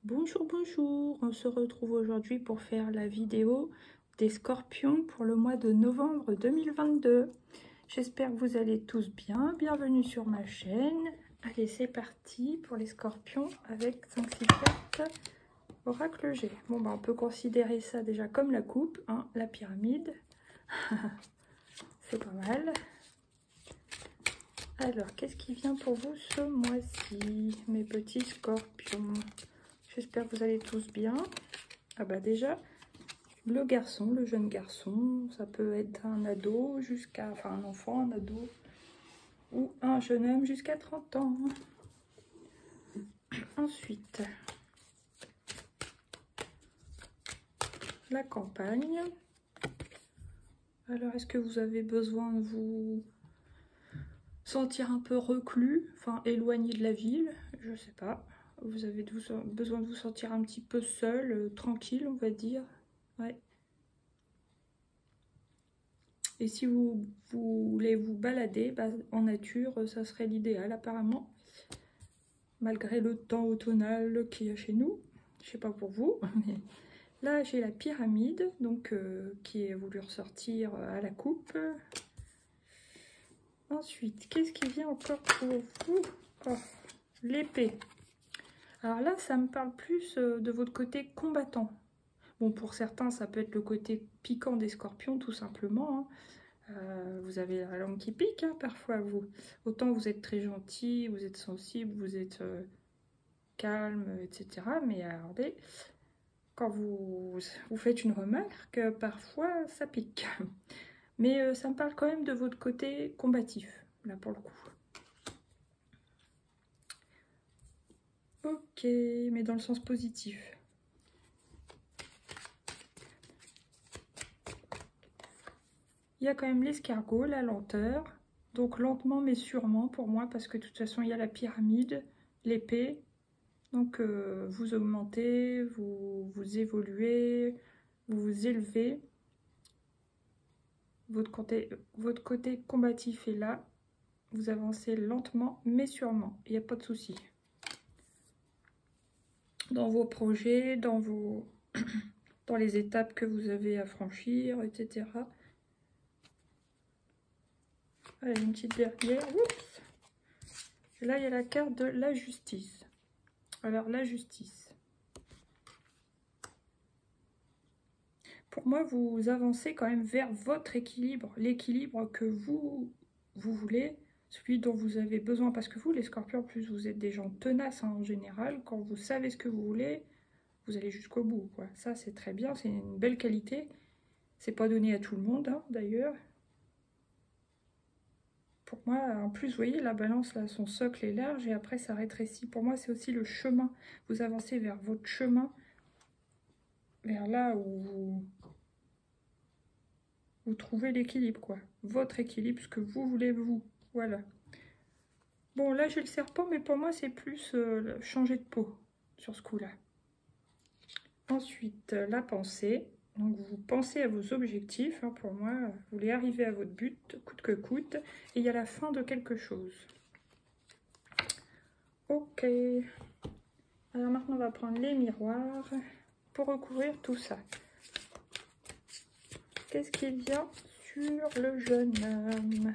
Bonjour, bonjour, on se retrouve aujourd'hui pour faire la vidéo des scorpions pour le mois de novembre 2022. J'espère que vous allez tous bien, bienvenue sur ma chaîne. Allez, c'est parti pour les scorpions avec 5-6 cartes Oracle G. Bon, bah, on peut considérer ça déjà comme la coupe, hein, la pyramide. C'est pas mal. Alors, qu'est-ce qui vient pour vous ce mois-ci, mes petits scorpions? J'espère que vous allez tous bien. Ah bah déjà, le garçon, le jeune garçon, ça peut être un ado jusqu'à... Enfin, un enfant, un ado, ou un jeune homme jusqu'à 30 ans. Ensuite, la campagne. Alors, est-ce que vous avez besoin de vous sentir un peu reclus, enfin éloigné de la ville? Je sais pas. Vous avez besoin de vous sentir un petit peu seul, tranquille, on va dire. Ouais. Et si vous voulez vous balader bah, en nature, ça serait l'idéal apparemment. Malgré le temps automnal qu'il y a chez nous. Je sais pas pour vous, mais là j'ai la pyramide, donc qui est voulu ressortir à la coupe. Ensuite, qu'est-ce qui vient encore pour vous? Oh, l'épée. Alors là, ça me parle plus de votre côté combattant. Bon, pour certains, ça peut être le côté piquant des scorpions, tout simplement. Hein. Vous avez la langue qui pique, hein, parfois, vous. Autant vous êtes très gentil, vous êtes sensible, vous êtes calme, etc. Mais regardez, quand vous faites une remarque, parfois, ça pique. Mais ça me parle quand même de votre côté combatif, là, pour le coup. Ok, mais dans le sens positif. Il y a quand même l'escargot, la lenteur. Donc lentement mais sûrement pour moi, parce que de toute façon, il y a la pyramide, l'épée. Donc vous augmentez, vous évoluez, vous vous élevez. Votre côté combatif est là. Vous avancez lentement mais sûrement. Il n'y a pas de souci. Dans vos projets, dans les étapes que vous avez à franchir, etc. Allez, une petite dernière. Oups. Et là, il y a la carte de la justice. Alors, la justice. Pour moi, vous avancez quand même vers votre équilibre. L'équilibre que vous voulez, celui dont vous avez besoin. Parce que vous, les scorpions, en plus, vous êtes des gens tenaces hein, en général. Quand vous savez ce que vous voulez, vous allez jusqu'au bout. Quoi. Ça, c'est très bien. C'est une belle qualité. C'est pas donné à tout le monde, hein, d'ailleurs. Pour moi, en plus, vous voyez, la balance, là, son socle est large et après, ça rétrécit. Pour moi, c'est aussi le chemin. Vous avancez vers votre chemin, vers là où vous trouvez l'équilibre, quoi. Votre équilibre, ce que vous voulez, vous. Voilà. Bon, là, j'ai le serpent, mais pour moi, c'est plus changer de peau sur ce coup-là. Ensuite, la pensée. Donc, vous pensez à vos objectifs. Hein, pour moi, vous voulez arriver à votre but, coûte que coûte. Et il y a la fin de quelque chose. Ok. Alors maintenant, on va prendre les miroirs pour recouvrir tout ça. Qu'est-ce qu'il y a sur le jeune homme?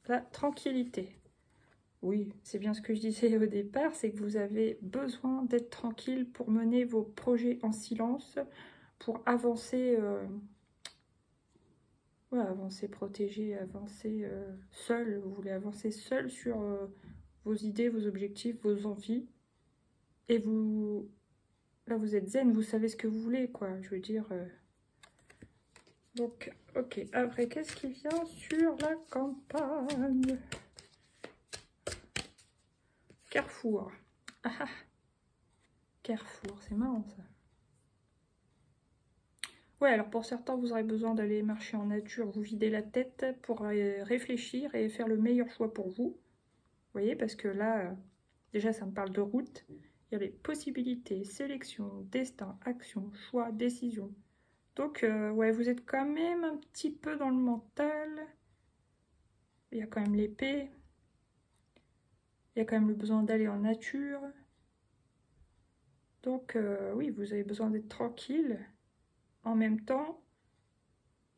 La tranquillité. Oui, c'est bien ce que je disais au départ, c'est que vous avez besoin d'être tranquille pour mener vos projets en silence, pour avancer, ouais, avancer protégé, avancer seul. Vous voulez avancer seul sur vos idées, vos objectifs, vos envies. Et vous, là, vous êtes zen, vous savez ce que vous voulez, quoi. Je veux dire... Donc, ok. Après, qu'est-ce qui vient sur la campagne? Carrefour. Ah ah. Carrefour, c'est marrant ça. Ouais, alors pour certains, vous aurez besoin d'aller marcher en nature, vous vider la tête pour réfléchir et faire le meilleur choix pour vous. Vous voyez, parce que là, déjà, ça me parle de route. Il y a les possibilités, sélection, destin, action, choix, décision. Donc, ouais, vous êtes quand même un petit peu dans le mental. Il y a quand même l'épée. Il y a quand même le besoin d'aller en nature. Donc, oui, vous avez besoin d'être tranquille. En même temps,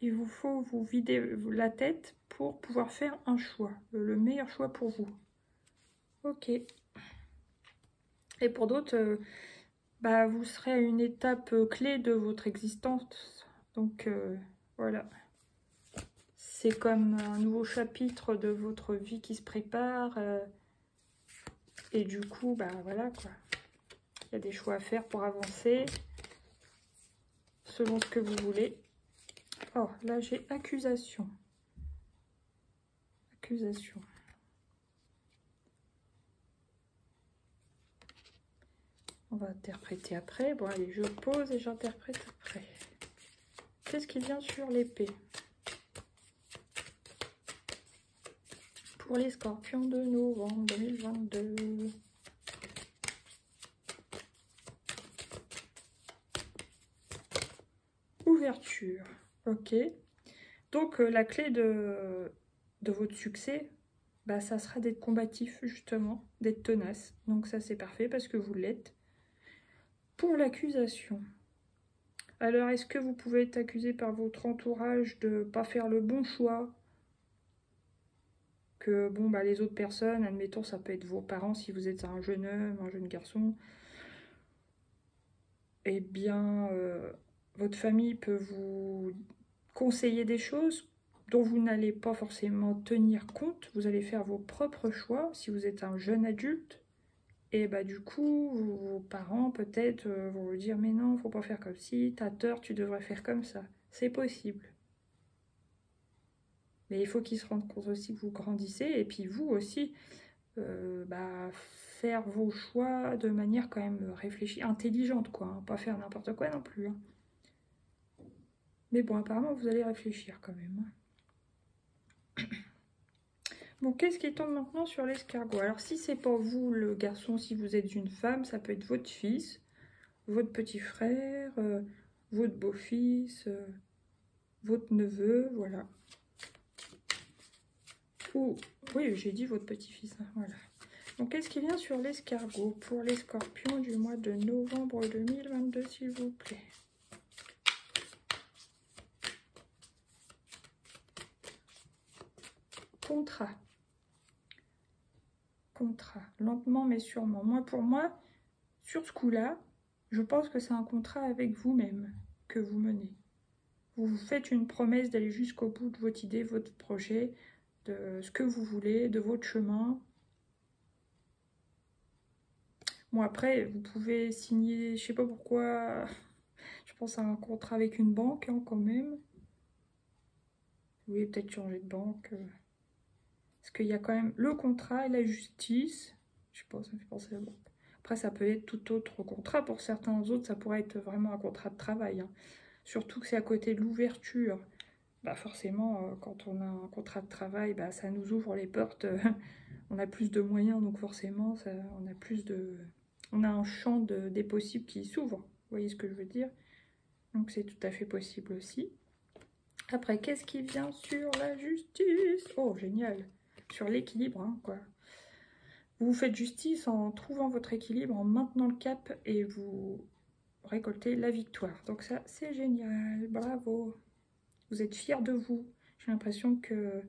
il vous faut vous vider la tête pour pouvoir faire un choix, le meilleur choix pour vous. Ok. Et pour d'autres, bah, vous serez à une étape clé de votre existence. Donc, voilà. C'est comme un nouveau chapitre de votre vie qui se prépare. Et du coup, bah voilà quoi. Il y a des choix à faire pour avancer selon ce que vous voulez. Oh, là j'ai accusation. Accusation. On va interpréter après. Bon, allez, je pose et j'interprète après. Qu'est-ce qui vient sur l'épée? Pour les scorpions de novembre 2022. Ouverture. Ok. Donc, la clé de votre succès, bah, ça sera d'être combatif, justement, d'être tenace. Donc, ça, c'est parfait parce que vous l'êtes. Pour l'accusation. Alors, est-ce que vous pouvez être accusé par votre entourage de ne pas faire le bon choix? Que, bon, bah, les autres personnes, admettons, ça peut être vos parents si vous êtes un jeune homme, un jeune garçon. Eh bien, votre famille peut vous conseiller des choses dont vous n'allez pas forcément tenir compte. Vous allez faire vos propres choix si vous êtes un jeune adulte. Et bah du coup, vos parents peut-être vont vous dire « Mais non, faut pas faire comme ci, t'as tort, tu devrais faire comme ça. » C'est possible. Mais il faut qu'ils se rendent compte aussi que vous grandissez. Et puis vous aussi, bah, faire vos choix de manière quand même réfléchie, intelligente, quoi. Hein. Pas faire n'importe quoi non plus. Hein. Mais bon, apparemment, vous allez réfléchir quand même. Hein. Bon, qu'est-ce qui tombe maintenant sur l'escargot? Alors, si c'est pas vous, le garçon, si vous êtes une femme, ça peut être votre fils, votre petit frère, votre beau-fils, votre neveu, voilà. Ou, oui, j'ai dit votre petit-fils, hein, voilà. Donc, qu'est-ce qui vient sur l'escargot pour les scorpions du mois de novembre 2022, s'il vous plaît? Contrat. Contrat. Lentement mais sûrement. Moi, pour moi, sur ce coup-là, je pense que c'est un contrat avec vous-même que vous menez. Vous vous faites une promesse d'aller jusqu'au bout de votre idée, votre projet, de ce que vous voulez, de votre chemin. Bon, après, vous pouvez signer, je sais pas pourquoi, je pense à un contrat avec une banque hein, quand même. Vous voulez peut-être changer de banque. Parce qu'il y a quand même le contrat et la justice. Je sais pas, ça me fait penser à la banque. Après, ça peut être tout autre contrat. Pour certains autres, ça pourrait être vraiment un contrat de travail. Hein. Surtout que c'est à côté de l'ouverture. Bah forcément, quand on a un contrat de travail, bah, ça nous ouvre les portes. On a plus de moyens, donc forcément, ça, on a un champ des possibles qui s'ouvre. Vous voyez ce que je veux dire? Donc c'est tout à fait possible aussi. Après, qu'est-ce qui vient sur la justice? Oh, génial! Sur l'équilibre, hein, quoi. Vous vous faites justice en trouvant votre équilibre, en maintenant le cap et vous récoltez la victoire. Donc ça, c'est génial. Bravo! Vous êtes fiers de vous. J'ai l'impression que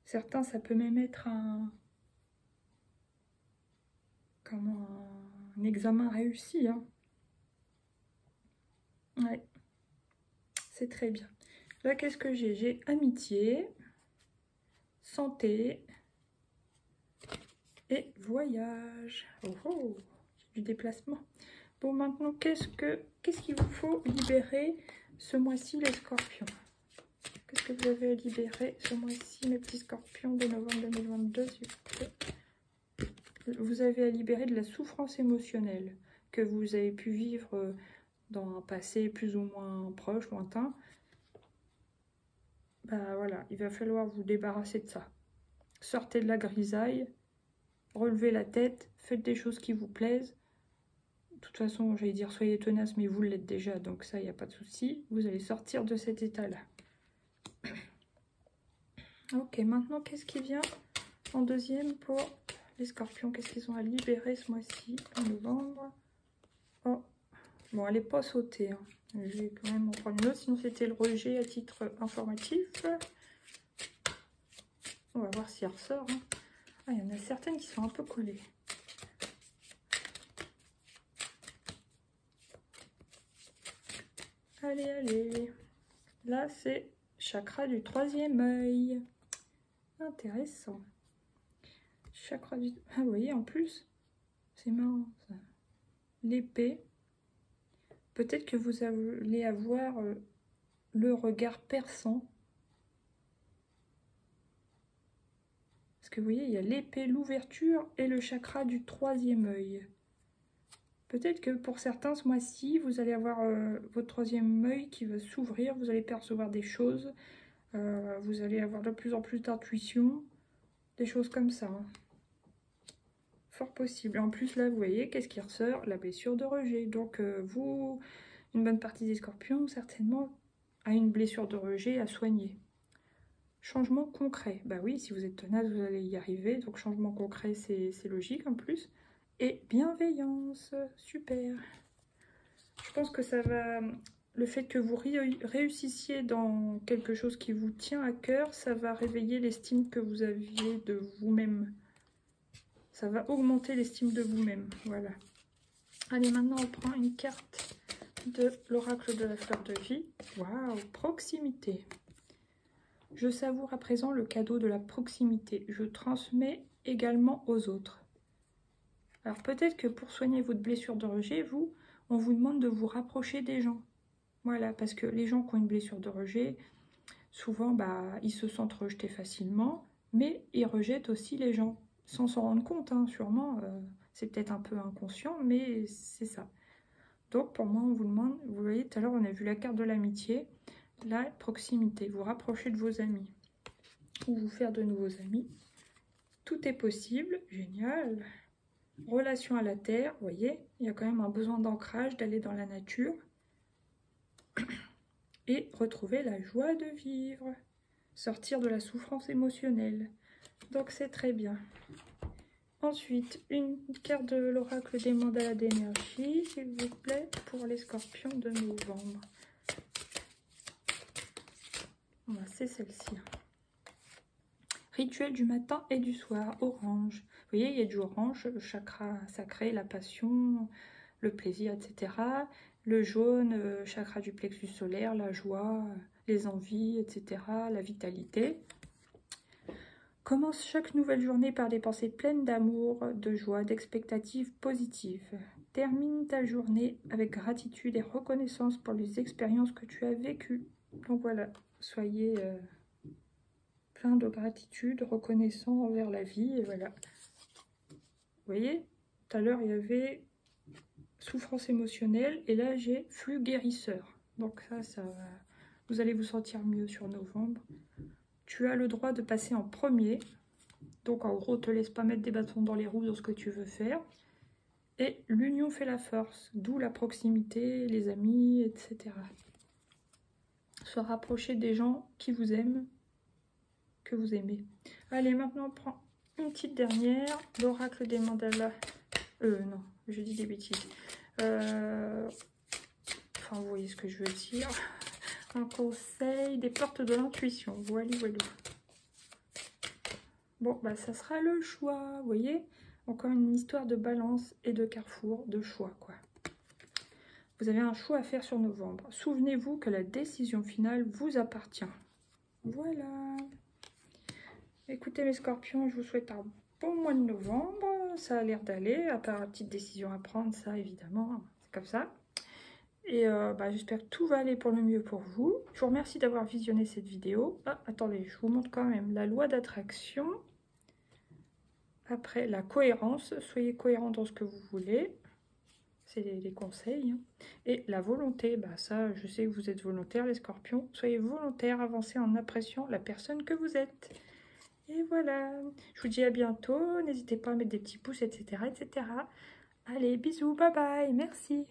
certains, ça peut même être un examen réussi. Hein. Ouais, c'est très bien. Là, qu'est-ce que j'ai? J'ai amitié, santé et voyage. Oh, oh, du déplacement. Bon, maintenant, qu'est-ce qu'il vous faut libérer ce mois-ci, les scorpions? Qu'est-ce que vous avez à libérer ce mois-ci, mes petits scorpions de novembre 2022, s'il vous plaît? Vous avez à libérer de la souffrance émotionnelle que vous avez pu vivre dans un passé plus ou moins proche, lointain. Bah voilà, il va falloir vous débarrasser de ça. Sortez de la grisaille, relevez la tête, faites des choses qui vous plaisent. De toute façon, j'allais dire soyez tenace, mais vous l'êtes déjà, donc ça, il n'y a pas de souci. Vous allez sortir de cet état-là. Ok, maintenant, qu'est-ce qui vient en deuxième pour les scorpions, qu'est-ce qu'ils ont à libérer ce mois-ci, en novembre? Oh, bon, elle n'est pas sautée. Hein. Je vais quand même en prendre une autre, sinon c'était le rejet à titre informatif. On va voir s'il ressort. Hein. Ah, il y en a certaines qui sont un peu collées. Allez, allez. Là, c'est chakra du troisième œil. Intéressant. Chakra du... Ah, vous voyez, en plus, c'est marrant, ça. L'épée. Peut-être que vous allez avoir le regard perçant. Parce que vous voyez, il y a l'épée, l'ouverture et le chakra du troisième œil. Peut-être que pour certains, ce mois-ci, vous allez avoir votre troisième œil qui va s'ouvrir. Vous allez percevoir des choses. Vous allez avoir de plus en plus d'intuition. Des choses comme ça. Hein. Fort possible. En plus, là, vous voyez, qu'est-ce qui ressort? La blessure de rejet. Donc, vous, une bonne partie des scorpions, certainement, a une blessure de rejet à soigner. Changement concret. Bah oui, si vous êtes tenace, vous allez y arriver. Donc, changement concret, c'est logique en plus. Et bienveillance. Super. Je pense que ça va... Le fait que vous réussissiez dans quelque chose qui vous tient à cœur, ça va réveiller l'estime que vous aviez de vous-même. Ça va augmenter l'estime de vous-même. Voilà. Allez, maintenant on prend une carte de l'oracle de la fleur de vie. Waouh, proximité. Je savoure à présent le cadeau de la proximité. Je transmets également aux autres. Alors peut-être que pour soigner votre blessure de rejet, on vous demande de vous rapprocher des gens. Voilà, parce que les gens qui ont une blessure de rejet, souvent, bah, ils se sentent rejetés facilement, mais ils rejettent aussi les gens, sans s'en rendre compte, hein, sûrement. C'est peut-être un peu inconscient, mais c'est ça. Donc, pour moi, on vous demande, vous voyez, tout à l'heure, on a vu la carte de l'amitié, la proximité, vous rapprocher de vos amis, ou vous faire de nouveaux amis. Tout est possible, génial. Relation à la terre, vous voyez, il y a quand même un besoin d'ancrage, d'aller dans la nature. Et retrouver la joie de vivre, sortir de la souffrance émotionnelle. Donc c'est très bien. Ensuite, une carte de l'oracle des mandalas d'énergie, s'il vous plaît, pour les scorpions de novembre. Voilà, c'est celle-ci. Rituel du matin et du soir, orange. Vous voyez, il y a du orange, le chakra sacré, la passion, le plaisir, etc. Le jaune, chakra du plexus solaire, la joie, les envies, etc. La vitalité. Commence chaque nouvelle journée par des pensées pleines d'amour, de joie, d'expectatives positives. Termine ta journée avec gratitude et reconnaissance pour les expériences que tu as vécues. Donc voilà, soyez plein de gratitude, reconnaissant envers la vie. Et voilà. Vous voyez, tout à l'heure, il y avait... souffrance émotionnelle, et là j'ai flux guérisseur. Donc ça va, vous allez vous sentir mieux sur novembre. Tu as le droit de passer en premier, donc en gros te laisse pas mettre des bâtons dans les roues dans ce que tu veux faire. Et l'union fait la force, d'où la proximité, les amis, etc. Se rapprocher des gens qui vous aiment, que vous aimez. Allez, maintenant on prend une petite dernière, l'oracle des mandalas. Non, je dis des bêtises. Enfin, vous voyez ce que je veux dire. Un conseil des portes de l'intuition. Voilà, voilà. Bon, bah ça sera le choix. Vous voyez, encore une histoire de balance et de carrefour, de choix, quoi. Vous avez un choix à faire sur novembre. Souvenez-vous que la décision finale vous appartient. Voilà. Écoutez mes scorpions, je vous souhaite un bon mois de novembre. Ça a l'air d'aller, à part la petite décision à prendre, ça évidemment, c'est comme ça. Et j'espère que tout va aller pour le mieux pour vous. Je vous remercie d'avoir visionné cette vidéo. Ah, attendez, je vous montre quand même la loi d'attraction. Après, la cohérence. Soyez cohérent dans ce que vous voulez. C'est les conseils. Hein. Et la volonté, bah ça, je sais que vous êtes volontaires, les scorpions. Soyez volontaires, avancez en appréciant la personne que vous êtes. Et voilà, je vous dis à bientôt. N'hésitez pas à mettre des petits pouces, etc., etc. Allez, bisous, bye bye, merci.